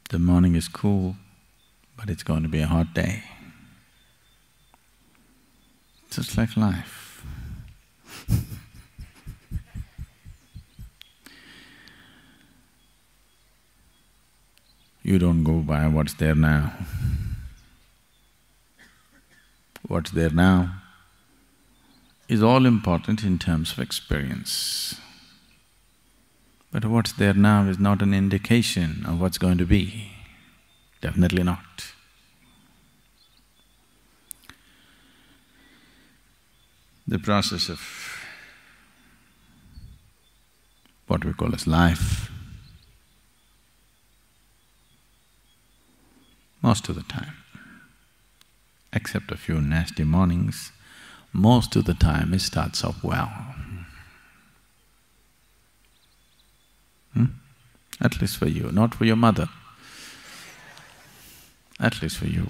The morning is cool, but it's going to be a hot day. Just like life. You don't go by what's there now. What's there now is all important in terms of experience. But what's there now is not an indication of what's going to be. Definitely not. The process of what we call as life, most of the time, except a few nasty mornings, most of the time it starts off well. At least for you, not for your mother. At least for you.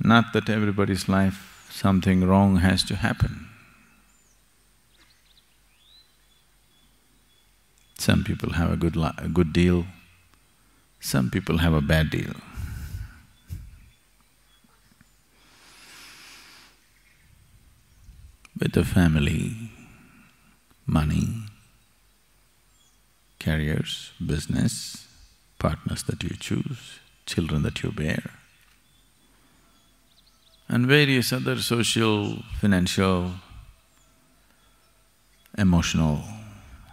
Not that everybody's life, something wrong has to happen. Some people have a good deal, some people have a bad deal. With the family, money, careers, business, partners that you choose, children that you bear, and various other social, financial, emotional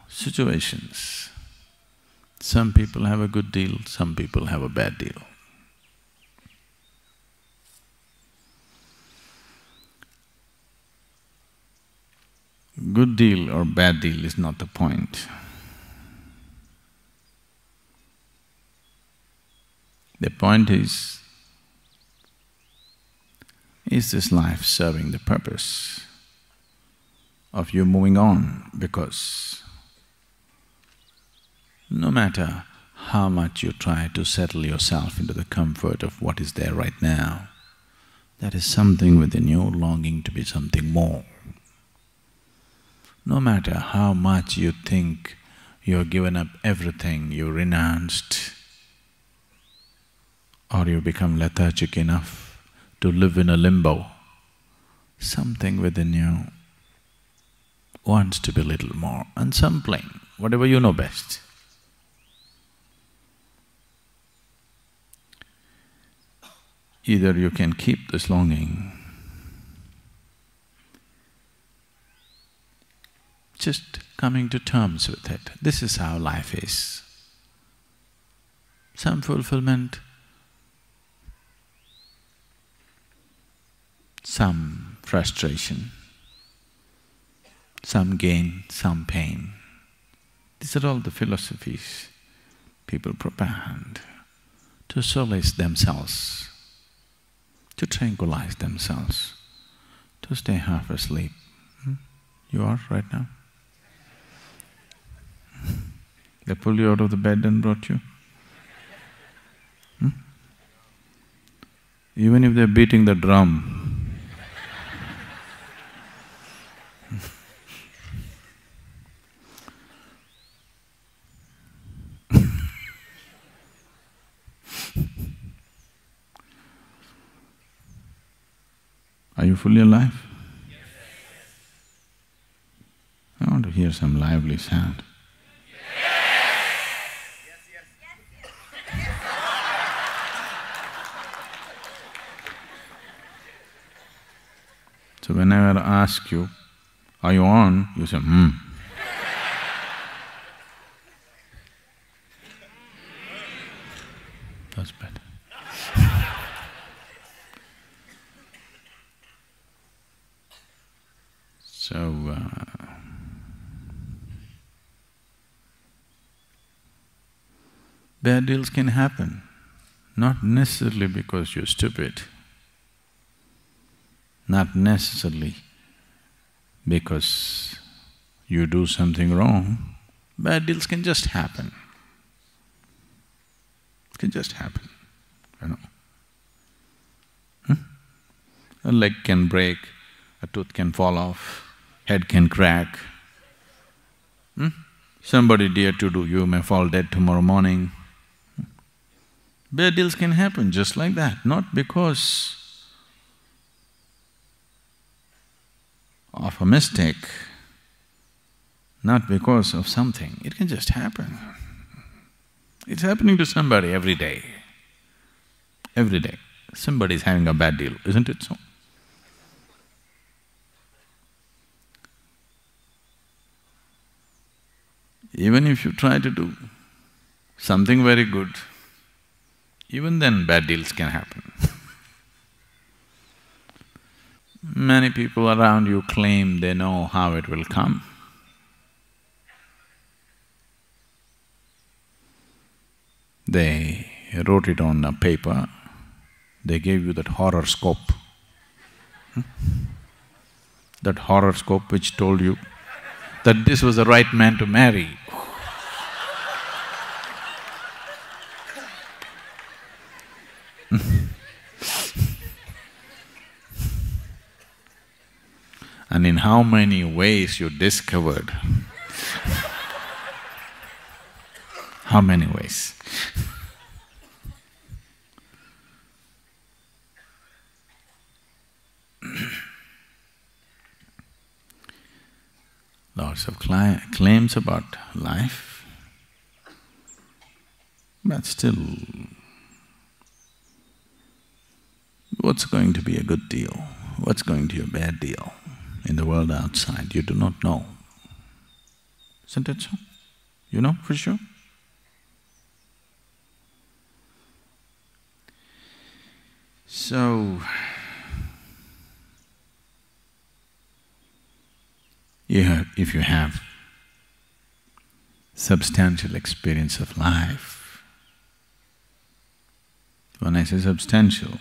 situations. Some people have a good deal, some people have a bad deal. Good deal or bad deal is not the point. The point is this life serving the purpose of you moving on? Because no matter how much you try to settle yourself into the comfort of what is there right now, there is something within you longing to be something more. No matter how much you think you've given up everything, you renounced, or you become lethargic enough to live in a limbo, something within you wants to be a little more, and something, whatever you know best. Either you can keep this longing, just coming to terms with it. This is how life is. Some fulfillment, some frustration, some gain, some pain. These are all the philosophies people propound to solace themselves, to tranquilize themselves, to stay half asleep. You are right now? They pulled you out of the bed and brought you? Even if they're beating the drum, are you fully alive? I want to hear some lively sound. So whenever I ask you, are you on? You say, That's better. So, bad deals can happen, not necessarily because you're stupid, not necessarily because you do something wrong. Bad deals can just happen. It can just happen, you know. A leg can break, a tooth can fall off, head can crack. Somebody dear to you may fall dead tomorrow morning. Bad deals can happen just like that, not because of a mistake, not because of something, it can just happen. It's happening to somebody every day. Every day, somebody is having a bad deal, isn't it so? Even if you try to do something very good, even then bad deals can happen. Many people around you claim they know how it will come. They wrote it on a paper, they gave you that horoscope. That horoscope which told you that this was the right man to marry. And in how many ways you discovered? How many ways? Lots of claims about life, but still, what's going to be a good deal? What's going to be a bad deal in the world outside? You do not know. Isn't it so? You know for sure? So, if you have substantial experience of life, when I say substantial,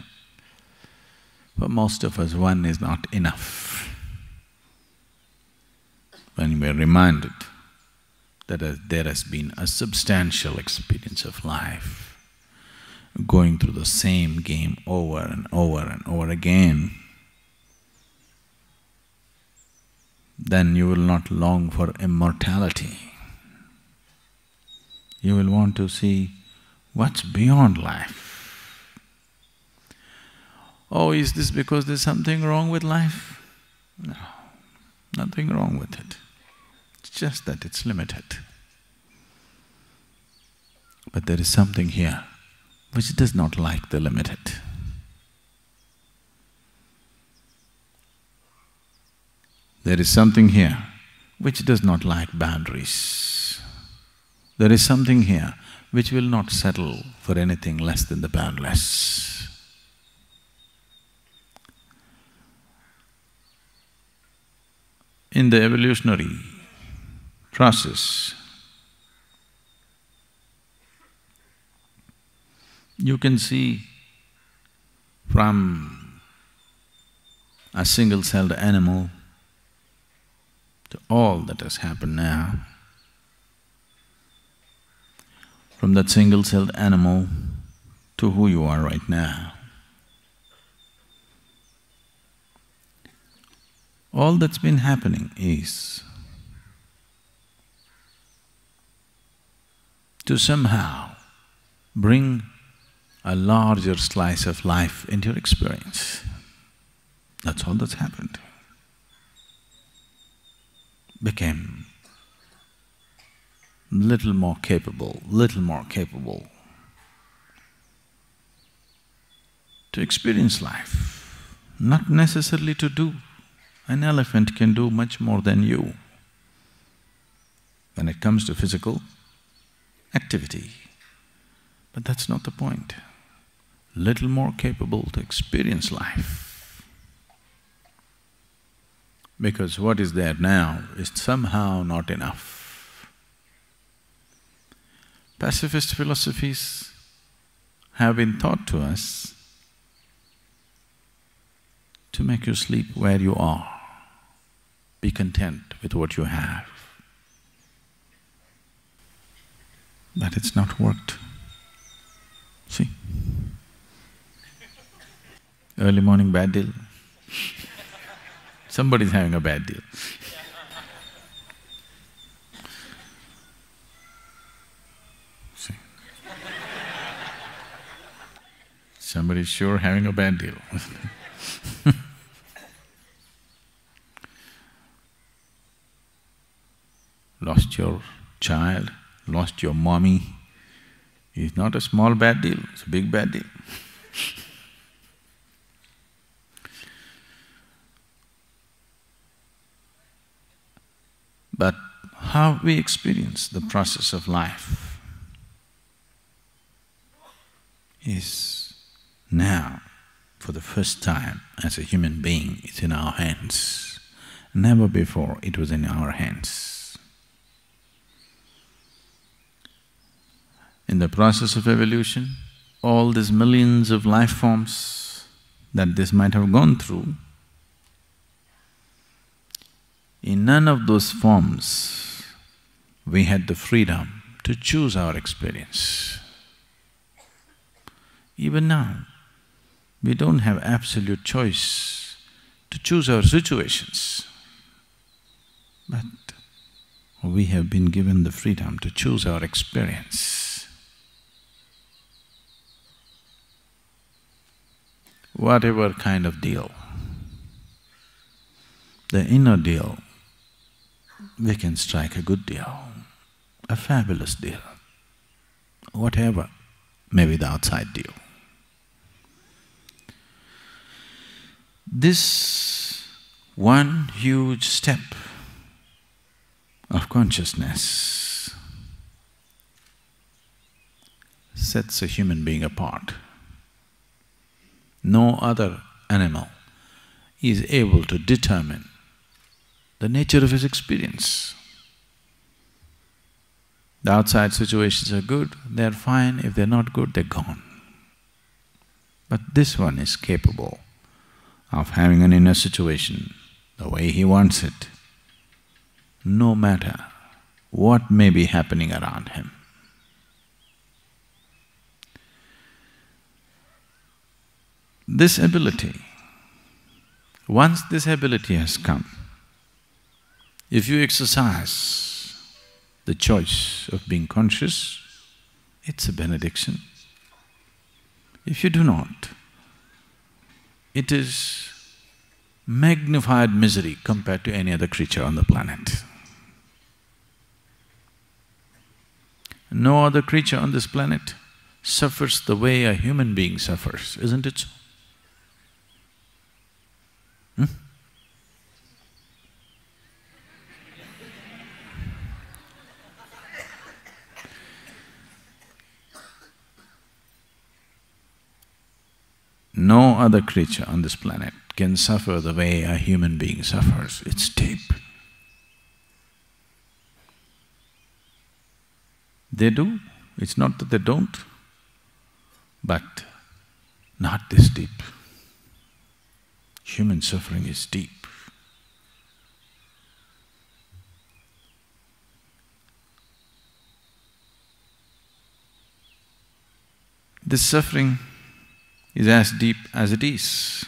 for most of us one is not enough. When we are reminded that there has been a substantial experience of life, going through the same game over and over and over again, then you will not long for immortality. You will want to see what's beyond life. Oh, is this because there's something wrong with life? No, nothing wrong with it. It's just that it's limited. But there is something here which does not like the limited. There is something here which does not like boundaries. There is something here which will not settle for anything less than the boundless. In the evolutionary process, you can see from a single-celled animal to all that has happened now, from that single-celled animal to who you are right now. All that's been happening is to somehow bring a larger slice of life into your experience. That's all that's happened. Became little more capable to experience life, not necessarily to do. An elephant can do much more than you when it comes to physical activity. But that's not the point. Little more capable to experience life. Because what is there now is somehow not enough. Pacifist philosophies have been taught to us to make you sleep where you are. Be content with what you have. But it's not worked. See? Early morning bad deal, Somebody's having a bad deal. See? Somebody's sure having a bad deal. Lost your child, lost your mommy. It's not a small bad deal, it's a big bad deal. But how we experience the process of life is now, for the first time as a human being, it's in our hands. Never before it was in our hands. In the process of evolution, all these millions of life forms that this might have gone through, in none of those forms we had the freedom to choose our experience. Even now, we don't have absolute choice to choose our situations, but we have been given the freedom to choose our experience. Whatever kind of deal, the inner deal, we can strike a good deal, a fabulous deal, whatever may be the outside deal. This one huge step of consciousness sets a human being apart. No other animal is able to determine the nature of his experience. The outside situations are good, they're fine. If they're not good, they're gone. But this one is capable of having an inner situation the way he wants it, no matter what may be happening around him. This ability, once this ability has come, if you exercise the choice of being conscious, it's a benediction. If you do not, it is magnified misery compared to any other creature on the planet. No other creature on this planet suffers the way a human being suffers, isn't it so? No other creature on this planet can suffer the way a human being suffers. It's deep. They do, it's not that they don't, but not this deep. Human suffering is deep. This suffering is as deep as it is.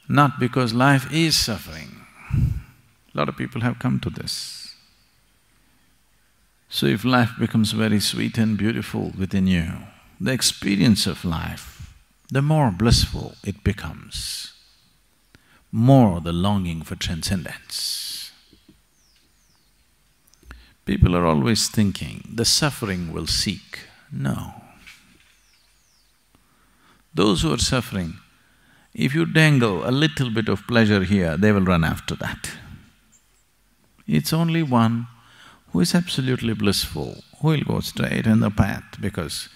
Not because life is suffering. A lot of people have come to this. So if life becomes very sweet and beautiful within you, the experience of life, the more blissful it becomes, more the longing for transcendence. People are always thinking, the suffering will seek. No. Those who are suffering, if you dangle a little bit of pleasure here, they will run after that. It's only one who is absolutely blissful, who will go straight in the path because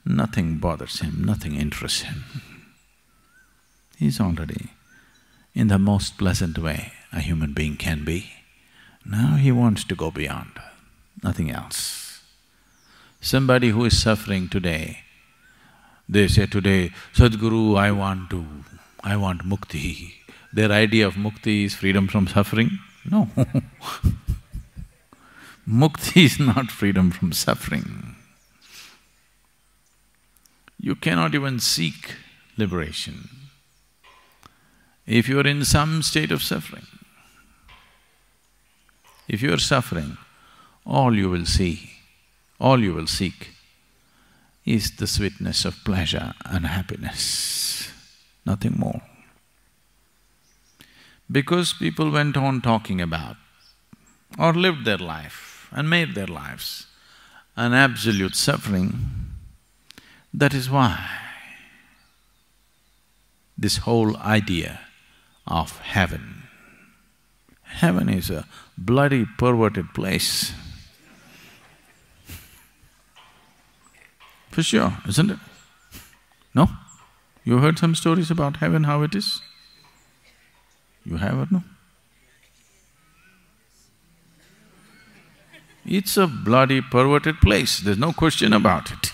nothing bothers him, nothing interests him. He's already in the most pleasant way a human being can be. Now he wants to go beyond, nothing else. Somebody who is suffering today, they say today, Sadhguru, I want mukti. Their idea of mukti is freedom from suffering? No. Mukti is not freedom from suffering. You cannot even seek liberation if you are in some state of suffering. If you are suffering, all you will see, all you will seek is the sweetness of pleasure and happiness, nothing more. Because people went on talking about or lived their life and made their lives an absolute suffering, that is why this whole idea of heaven. Heaven is a bloody perverted place. For sure, isn't it? No? You heard some stories about heaven, how it is? You have or no? It's a bloody perverted place, there's no question about it.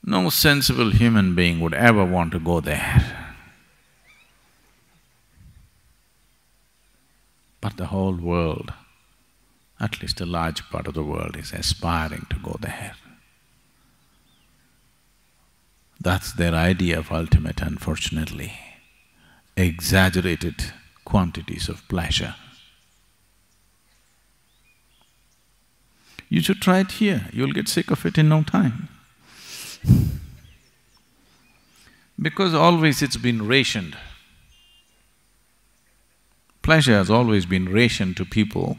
No sensible human being would ever want to go there. But the whole world, at least a large part of the world, is aspiring to go there. That's their idea of ultimate, unfortunately. Exaggerated quantities of pleasure. You should try it here, you'll get sick of it in no time. Because always it's been rationed. Pleasure has always been rationed to people.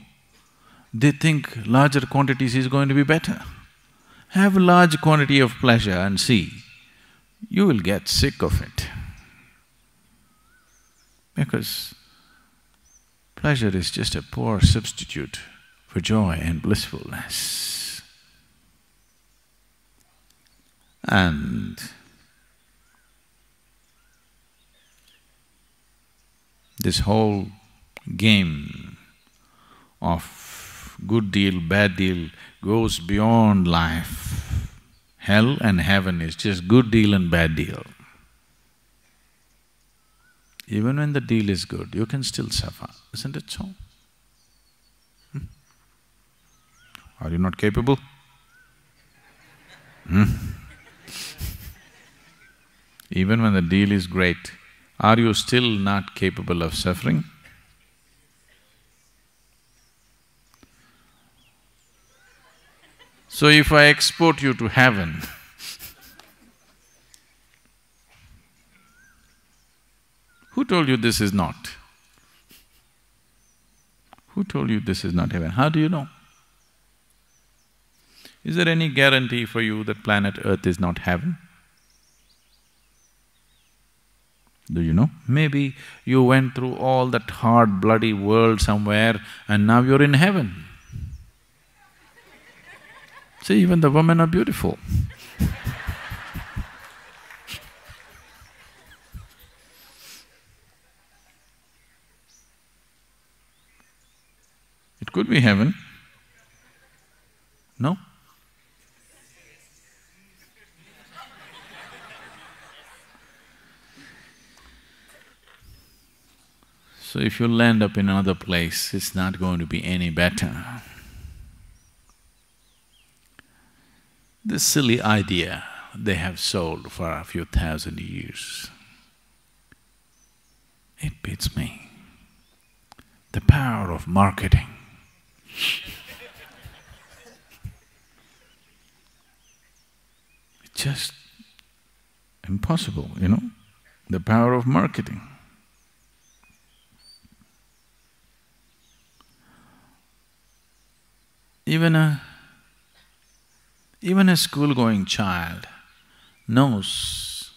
They think larger quantities is going to be better. Have a large quantity of pleasure and see, you will get sick of it. Because pleasure is just a poor substitute for joy and blissfulness. And this whole game of good deal, bad deal goes beyond life. Hell and heaven is just good deal and bad deal. Even when the deal is good, you can still suffer, isn't it so? Are you not capable? Even when the deal is great, are you still not capable of suffering? So if I export you to heaven, who told you this is not? Who told you this is not heaven? How do you know? Is there any guarantee for you that planet Earth is not heaven? Do you know? Maybe you went through all that hard, bloody world somewhere and now you're in heaven. See, even the women are beautiful. It could be heaven. No? So if you'll end up in another place, it's not going to be any better. This silly idea they have sold for a few thousand years, it beats me. The power of marketing. It's just impossible, you know, the power of marketing. Even a school-going child knows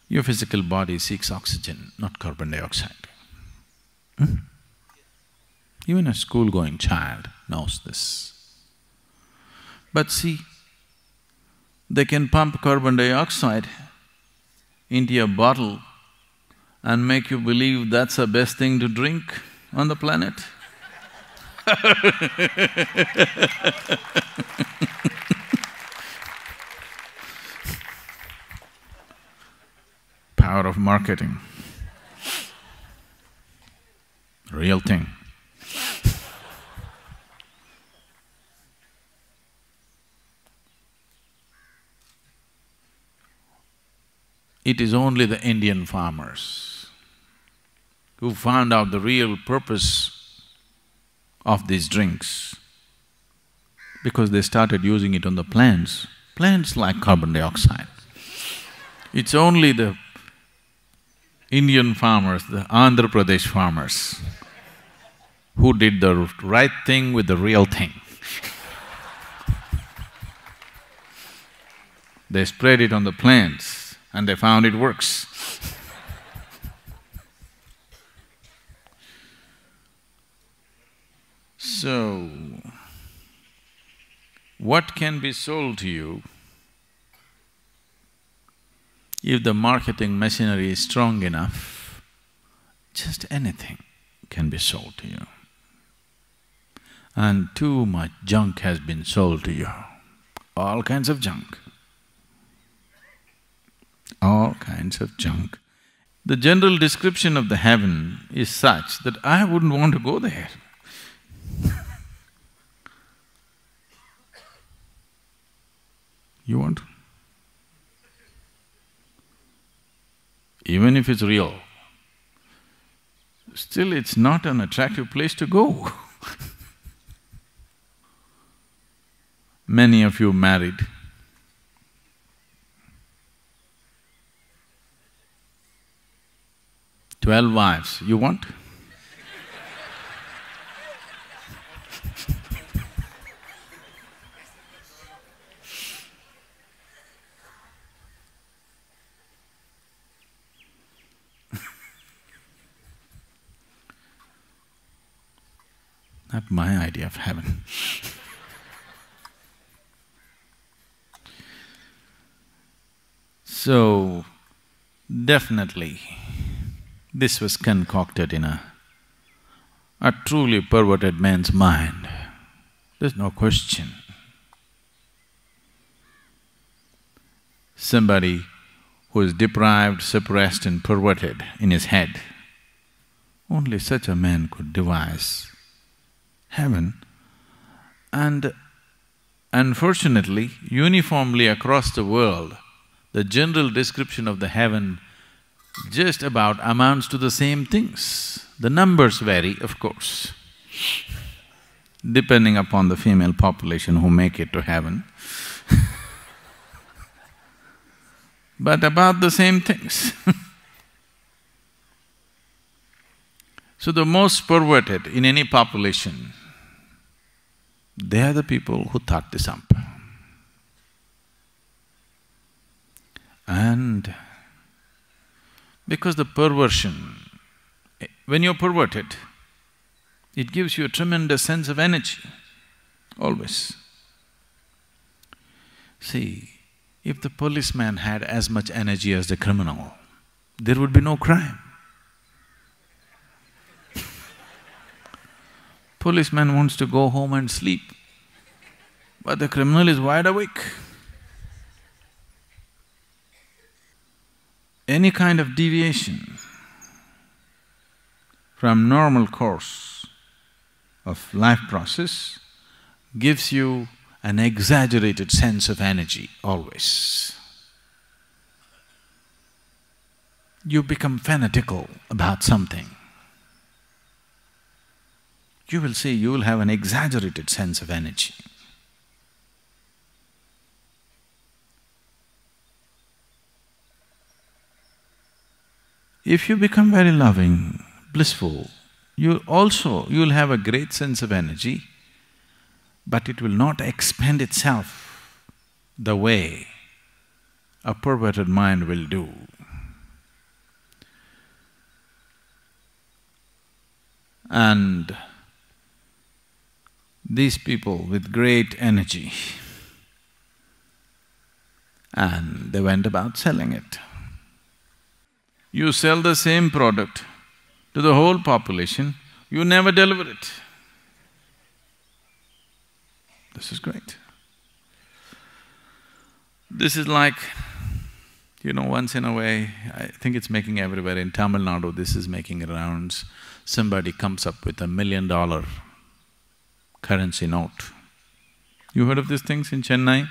your physical body seeks oxygen, not carbon dioxide. Even a school-going child knows this. But see, they can pump carbon dioxide into a bottle and make you believe that's the best thing to drink on the planet. Power of marketing. Real thing. it is only the Indian farmers who found out the real purpose of these drinks, because they started using it on the plants. Plants like carbon dioxide. It's only the Indian farmers, the Andhra Pradesh farmers, who did the right thing with the real thing. They sprayed it on the plants and they found it works. So, what can be sold to you if the marketing machinery is strong enough? Just anything can be sold to you. And too much junk has been sold to you, all kinds of junk. All kinds of junk. The general description of the heaven is such that I wouldn't want to go there. You want? Even if it's real, still it's not an attractive place to go. Many of you married. "12 wives, you want?" Not my idea of heaven. So, definitely, this was concocted in a truly perverted man's mind. There's no question. Somebody who is deprived, suppressed and perverted in his head, only such a man could devise heaven. And unfortunately, uniformly across the world, the general description of the heaven just about amounts to the same things. The numbers vary, of course, depending upon the female population who make it to heaven. But about the same things. So the most perverted in any population, they are the people who thought this up. And because the perversion, when you're perverted, it gives you a tremendous sense of energy, always. See, if the policeman had as much energy as the criminal, there would be no crime. Policeman wants to go home and sleep, but the criminal is wide awake. Any kind of deviation from normal course of life process gives you an exaggerated sense of energy always. You become fanatical about something. You will see, you will have an exaggerated sense of energy. If you become very loving, blissful, you'll have a great sense of energy, but it will not expend itself the way a perverted mind will do. And these people with great energy, and they went about selling it. You sell the same product to the whole population, you never deliver it. This is great. This is like, once in a way, I think it's making everywhere. In Tamil Nadu, this is making rounds. Somebody comes up with $1 million currency note. You heard of these things in Chennai?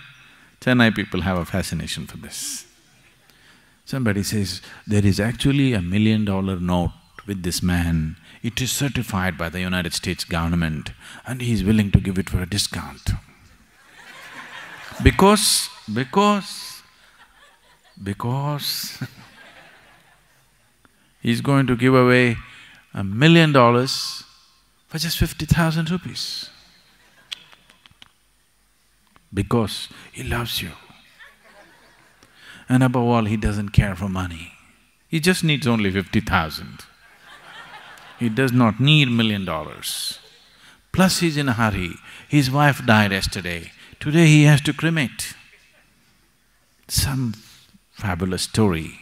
Chennai people have a fascination for this. Somebody says, there is actually $1 million note with this man. It is certified by the United States government and he is willing to give it for a discount. Because he's going to give away $1 million for just 50,000 rupees. Because he loves you. And above all, he doesn't care for money. He just needs only 50,000. He does not need $1 million. Plus he's in a hurry. His wife died yesterday. Today he has to cremate. Some fabulous story.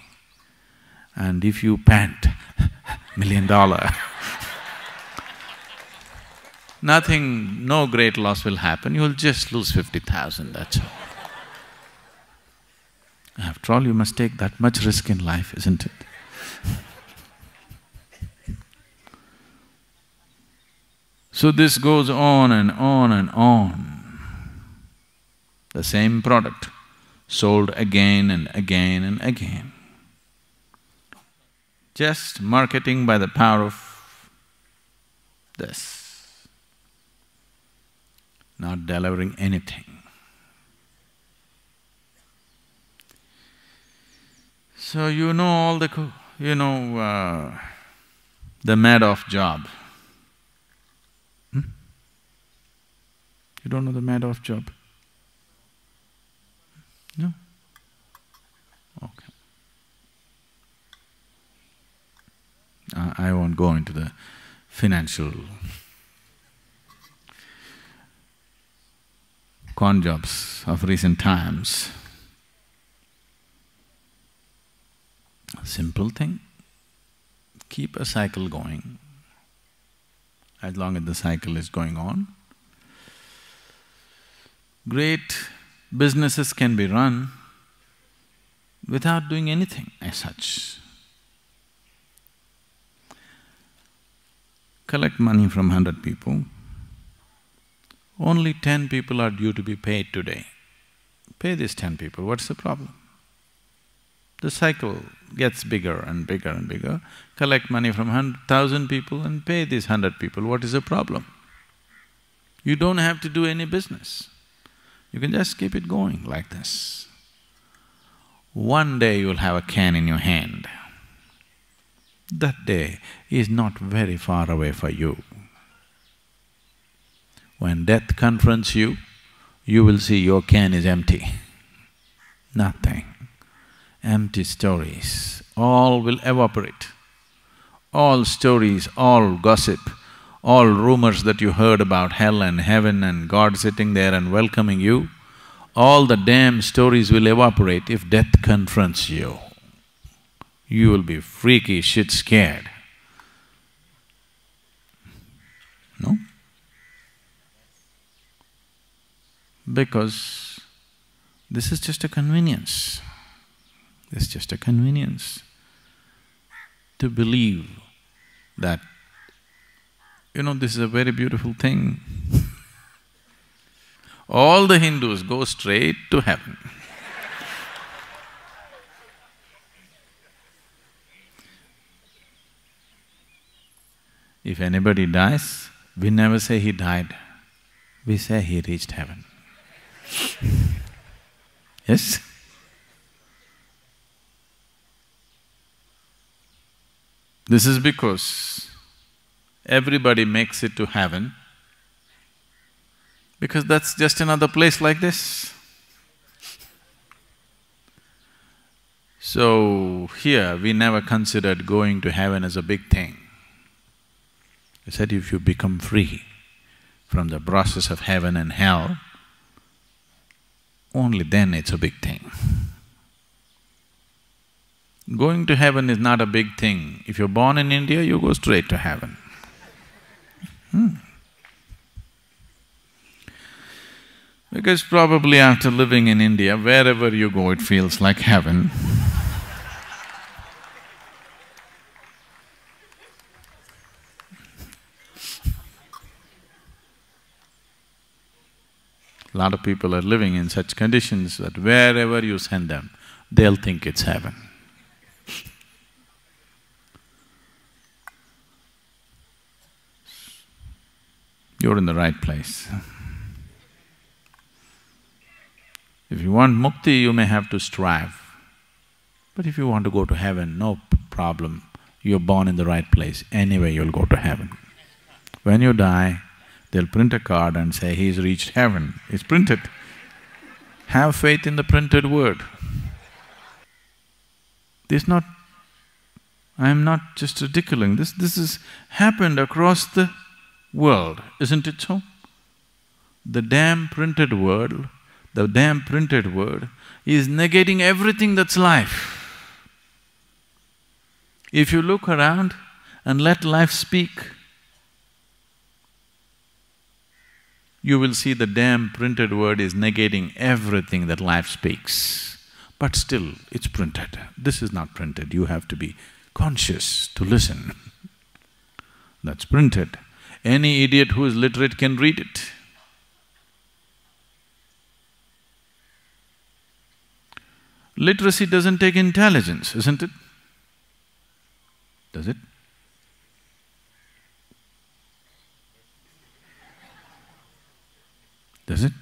And if you pant $1 million, nothing, no great loss will happen, you'll just lose 50,000, that's all. After all, you must take that much risk in life, isn't it? So this goes on and on and on. The same product, sold again and again and again. Just marketing by the power of this, not delivering anything. So you know all the… the Madoff job. You don't know the Madoff job? No? Okay. I won't go into the financial con jobs of recent times. Simple thing, keep a cycle going. As long as the cycle is going on, great businesses can be run without doing anything as such. Collect money from 100 people, only 10 people are due to be paid today. Pay these 10 people, what's the problem? The cycle gets bigger and bigger and bigger. Collect money from 1,000 people and pay these 100 people, what is the problem? You don't have to do any business. You can just keep it going like this. One day you'll have a can in your hand. That day is not very far away for you. When death confronts you, you will see your can is empty. Nothing. Empty stories, all will evaporate. All stories, all gossip, all rumors that you heard about hell and heaven and God sitting there and welcoming you, all the damn stories will evaporate if death confronts you. You will be freaky shit scared. No? Because this is just a convenience. It's just a convenience to believe that, this is a very beautiful thing. All the Hindus go straight to heaven. If anybody dies, we never say he died, we say he reached heaven. Yes? This is because everybody makes it to heaven because that's just another place like this. So here we never considered going to heaven as a big thing. We said if you become free from the process of heaven and hell, only then it's a big thing. Going to heaven is not a big thing. If you're born in India, you go straight to heaven. Because probably after living in India, wherever you go, it feels like heaven. A lot of people are living in such conditions that wherever you send them, they'll think it's heaven. you're in the right place. If you want mukti, you may have to strive. But if you want to go to heaven, no problem. You're born in the right place, anyway you'll go to heaven. When you die, they'll print a card and say, he's reached heaven. It's printed. Have faith in the printed word. This not… I'm not just ridiculing, this has happened across the world, isn't it so? The damn printed word is negating everything that's life. If you look around and let life speak, you will see the damn printed word is negating everything that life speaks. But still, it's printed. This is not printed, you have to be conscious to listen. That's printed. Any idiot who is literate can read it. Literacy doesn't take intelligence, isn't it? Does it? Does it?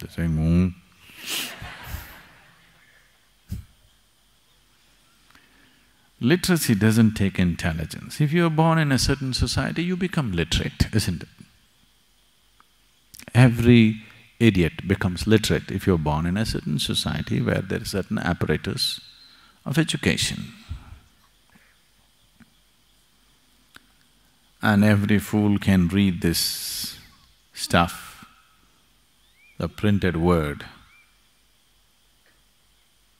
They're saying, Literacy doesn't take intelligence. If you're born in a certain society, you become literate, isn't it? Every idiot becomes literate if you're born in a certain society where there is certain apparatus of education. And every fool can read this stuff, the printed word,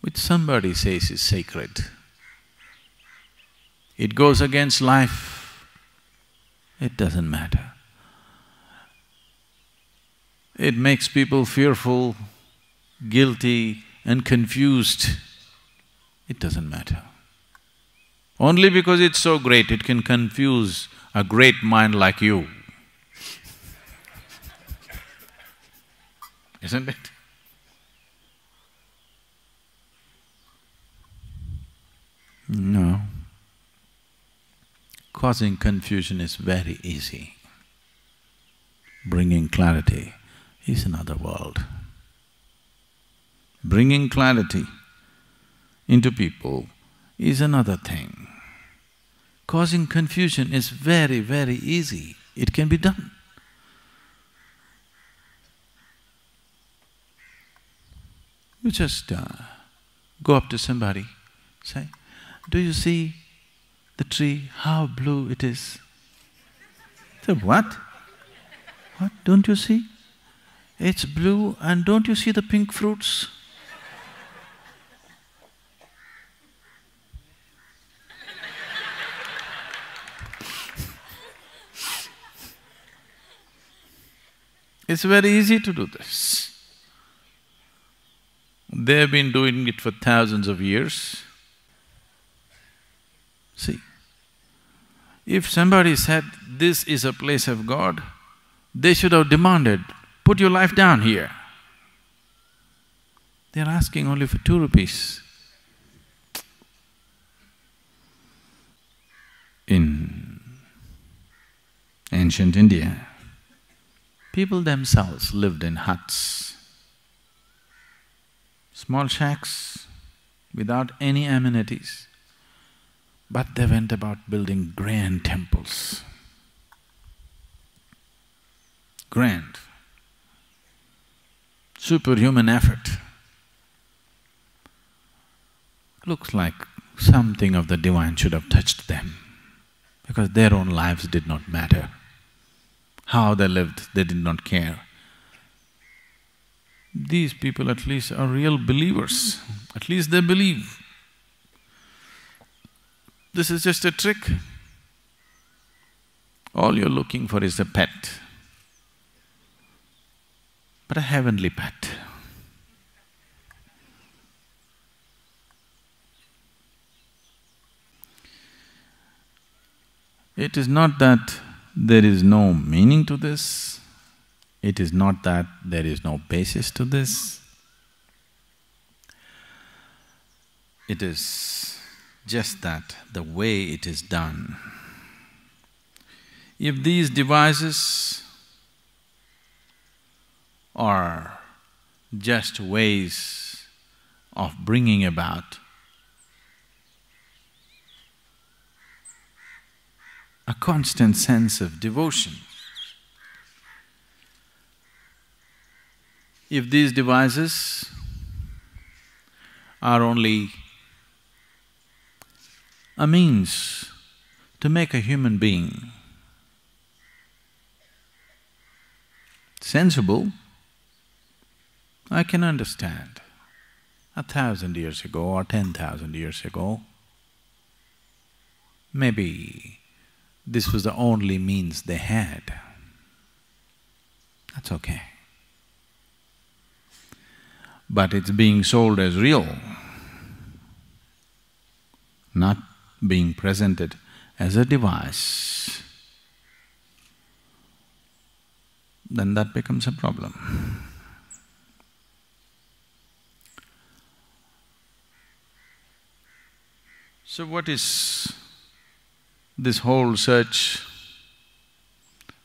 which somebody says is sacred. It goes against life, it doesn't matter. It makes people fearful, guilty and confused, it doesn't matter. Only because it's so great, it can confuse a great mind like you. Isn't it? No. Causing confusion is very easy. Bringing clarity is another world. Bringing clarity into people is another thing. Causing confusion is very, very easy. It can be done. You just go up to somebody, say, do you see the tree, how blue it is? Say, what? What, don't you see? It's blue and don't you see the pink fruits? It's very easy to do this. They've been doing it for thousands of years. See, if somebody said, this is a place of God, they should have demanded, put your life down here. They're asking only for 2 rupees. In ancient India, people themselves lived in huts, small shacks without any amenities, but they went about building grand temples. Grand, superhuman effort. Looks like something of the divine should have touched them, because their own lives did not matter. How they lived, they did not care. These people at least are real believers, at least they believe. This is just a trick. All you're looking for is a pet, but a heavenly pet. It is not that there is no meaning to this, it is not that there is no basis to this. It is just that the way it is done If these devices are just ways of bringing about a constant sense of devotion, if these devices are only a means to make a human being sensible, I can understand. 1,000 years ago or 10,000 years ago, maybe this was the only means they had. That's okay. But it's being sold as real, not being presented as a device, then that becomes a problem. So what is this whole search?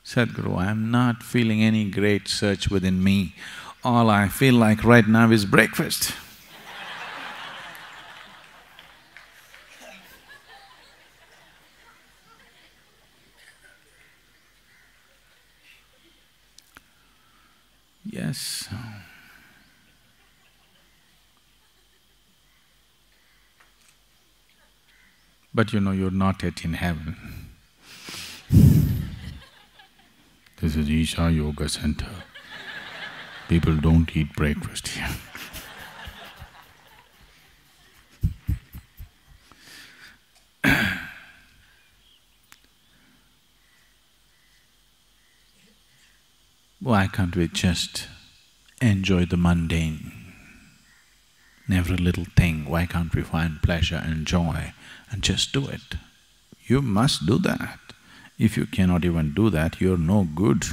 Sadhguru, I'm not feeling any great search within me. All I feel like right now is breakfast. Yes. But you know, you're not yet in heaven. This is Isha Yoga Center. People don't eat breakfast here. Why can't we just enjoy the mundane? In every little thing, why can't we find pleasure and joy and just do it? You must do that. If you cannot even do that, you're no good.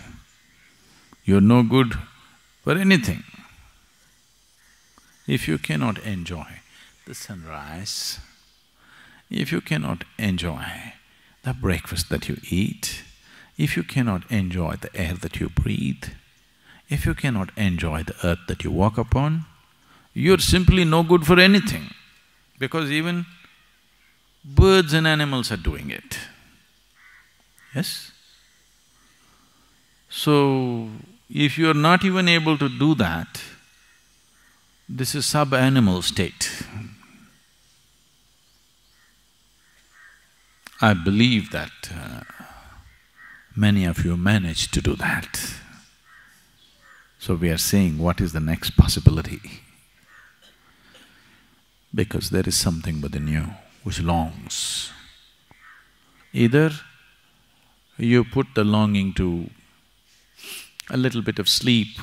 You're no good for anything. If you cannot enjoy the sunrise, if you cannot enjoy the breakfast that you eat, if you cannot enjoy the air that you breathe, if you cannot enjoy the earth that you walk upon, you're simply no good for anything, because even birds and animals are doing it. Yes? So, if you're not even able to do that, this is sub-animal state. I believe that many of you managed to do that. So we are seeing what is the next possibility. Because there is something within you which longs. Either you put the longing to a little bit of sleep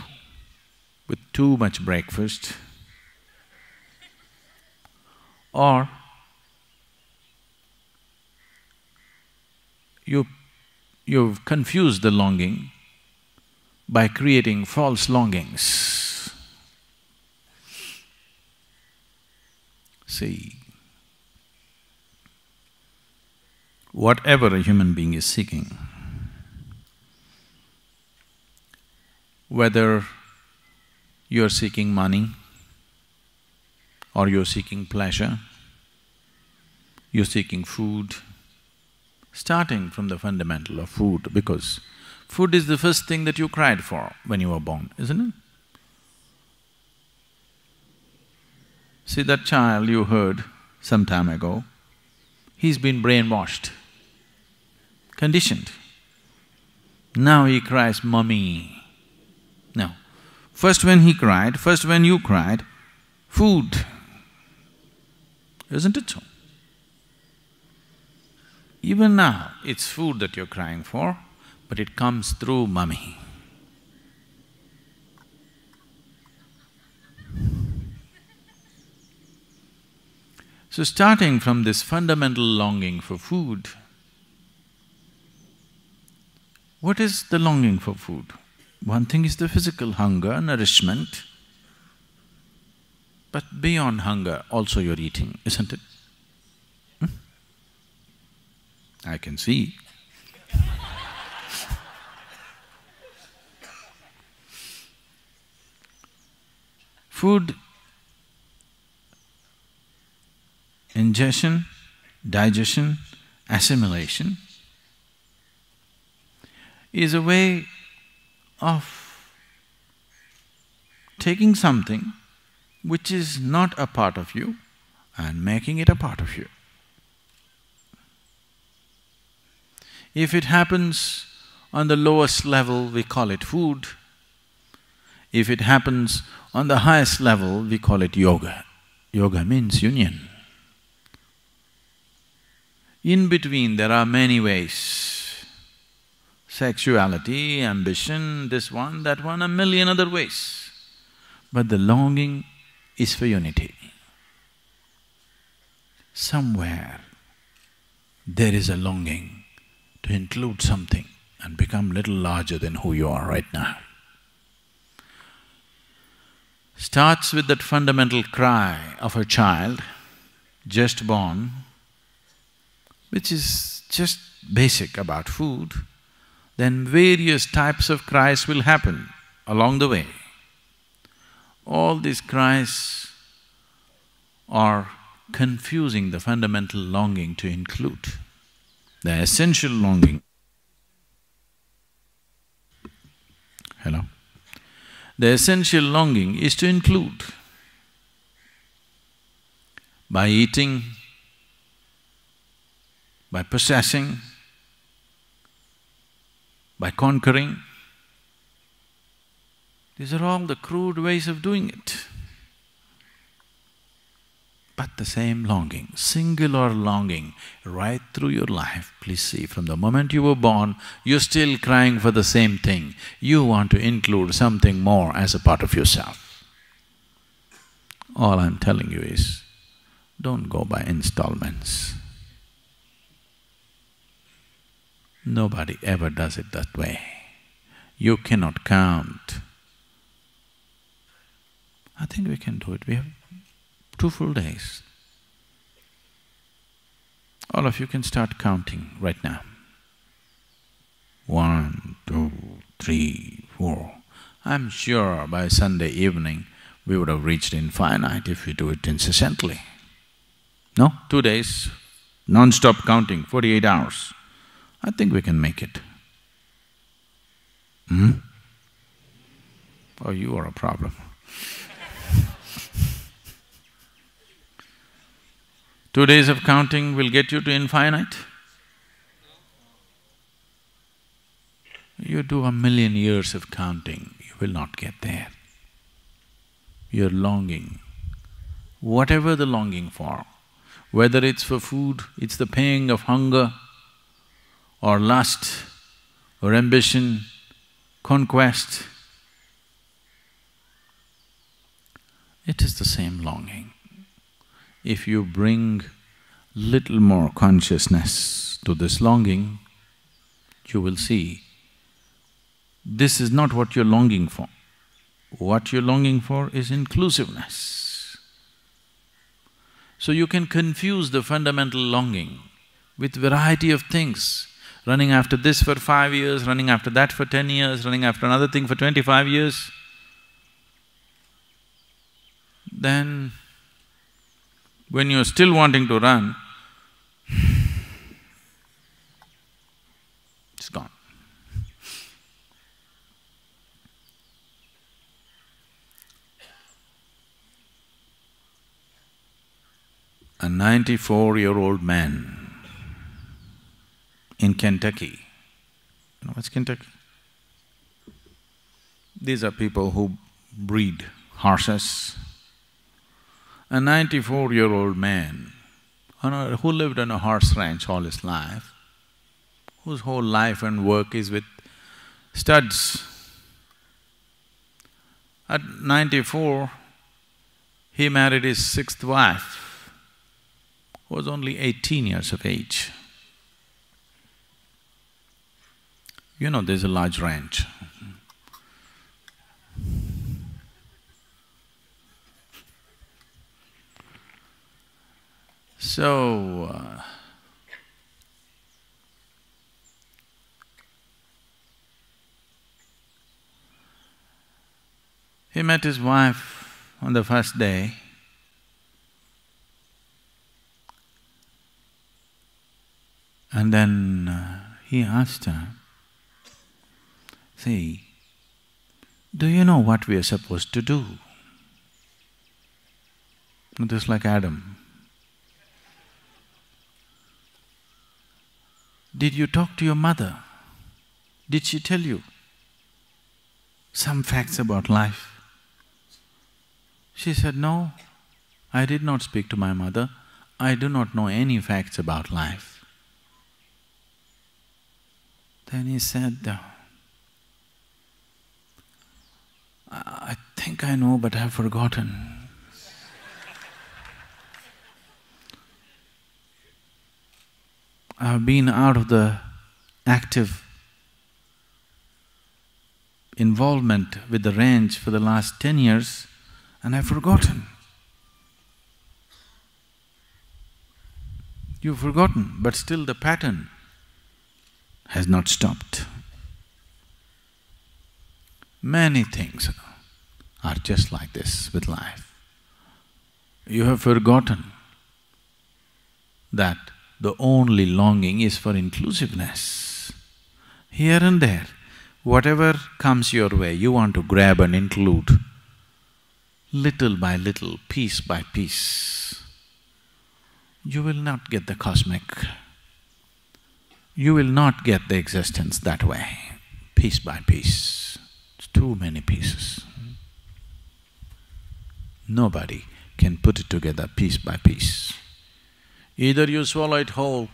with too much breakfast, or you've confused the longing by creating false longings. See, whatever a human being is seeking, whether you're seeking money or you're seeking pleasure, you're seeking food, starting from the fundamental of food, because food is the first thing that you cried for when you were born, isn't it? See, that child you heard some time ago, he's been brainwashed, conditioned. Now he cries, "Mummy." No. First when he cried, first when you cried, food. Isn't it so? Even now, it's food that you're crying for, but it comes through mummy. So starting from this fundamental longing for food, what is the longing for food? One thing is the physical hunger, nourishment, but beyond hunger also you're eating, isn't it? I can see. Food ingestion, digestion, assimilation is a way of taking something which is not a part of you and making it a part of you. If it happens on the lowest level, we call it food. If it happens on the highest level, we call it yoga. Yoga means union. In between, there are many ways. Sexuality, ambition, this one, that one, a million other ways. But the longing is for unity. Somewhere there is a longing to include something and become little larger than who you are right now. Starts with that fundamental cry of a child just born, which is just basic about food, then various types of cries will happen along the way. All these cries are confusing the fundamental longing to include, the essential longing. Hello? The essential longing is to include. By eating, by possessing, by conquering. These are all the crude ways of doing it. But the same longing, singular longing, right through your life, please see, from the moment you were born, you're still crying for the same thing. You want to include something more as a part of yourself. All I'm telling you is, don't go by installments. Nobody ever does it that way. You cannot count. I think we can do it. We have 2 full days. All of you can start counting right now. 1, 2, 3, 4. I'm sure by Sunday evening we would have reached infinite if we do it incessantly. No? 2 days, non-stop counting, 48 hours. I think we can make it. Oh, you are a problem. 2 days of counting will get you to infinite? You do 1,000,000 years of counting, you will not get there. You're longing, whatever the longing for, whether it's for food, it's the pang of hunger, or lust, or ambition, conquest, it is the same longing. If you bring little more consciousness to this longing, you will see this is not what you're longing for. What you're longing for is inclusiveness. So you can confuse the fundamental longing with variety of things, running after this for 5 years, running after that for 10 years, running after another thing for 25 years. Then when you're still wanting to run, it's gone. A 94-year-old man in Kentucky. You know what's Kentucky? These are people who breed horses. A 94-year-old man who lived on a horse ranch all his life, whose whole life and work is with studs. At 94, he married his 6th wife, who was only 18 years of age. You know, there's a large ranch. So, he met his wife on the first day, and then he asked her, "See, do you know what we are supposed to do?" It is like Adam. "Did you talk to your mother? Did she tell you some facts about life?" She said, "No, I did not speak to my mother. I do not know any facts about life." Then he said, "I think I know, but I've forgotten." I've been out of the active involvement with the range for the last 10 years and I've forgotten. You've forgotten, but still the pattern has not stopped. Many things are just like this with life. You have forgotten that the only longing is for inclusiveness. Here and there, whatever comes your way, you want to grab and include, little by little, piece by piece. You will not get the cosmic. You will not get the existence that way, piece by piece. It's too many pieces. Nobody can put it together piece by piece. Either you swallow it whole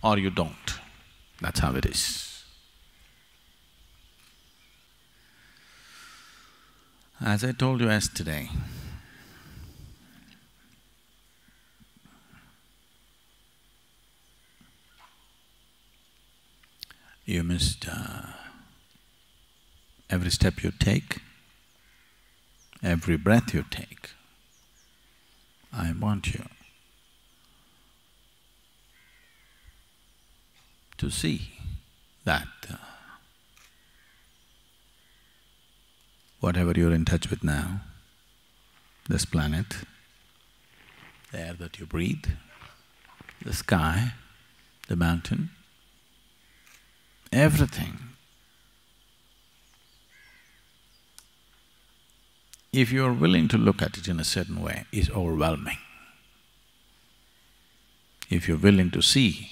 or you don't. That's how it is. As I told you yesterday, you must… every step you take, every breath you take, I want you to see that whatever you're in touch with now, this planet, the air that you breathe, the sky, the mountain, everything, if you're willing to look at it in a certain way, is overwhelming. If you're willing to see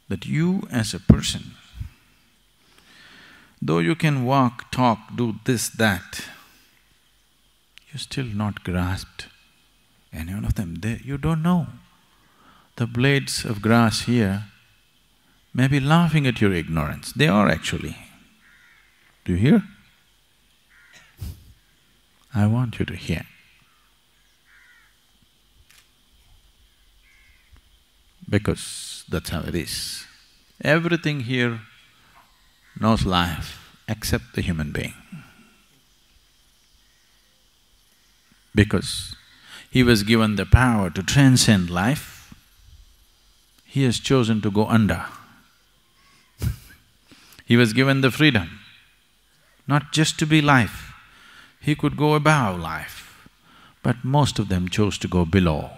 that you as a person, though you can walk, talk, do this, that, you're still not grasped any one of them. You don't know. The blades of grass here may be laughing at your ignorance. They are actually. Do you hear? I want you to hear. Because that's how it is. Everything here knows life except the human being. Because he was given the power to transcend life, he has chosen to go under. He was given the freedom, not just to be life, he could go above life, but most of them chose to go below.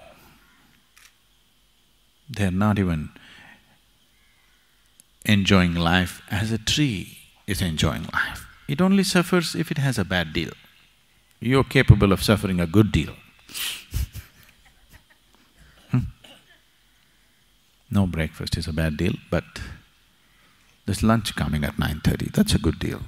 They're not even enjoying life as a tree is enjoying life. It only suffers if it has a bad deal. You're capable of suffering a good deal. No breakfast is a bad deal, but there's lunch coming at 9:30, that's a good deal.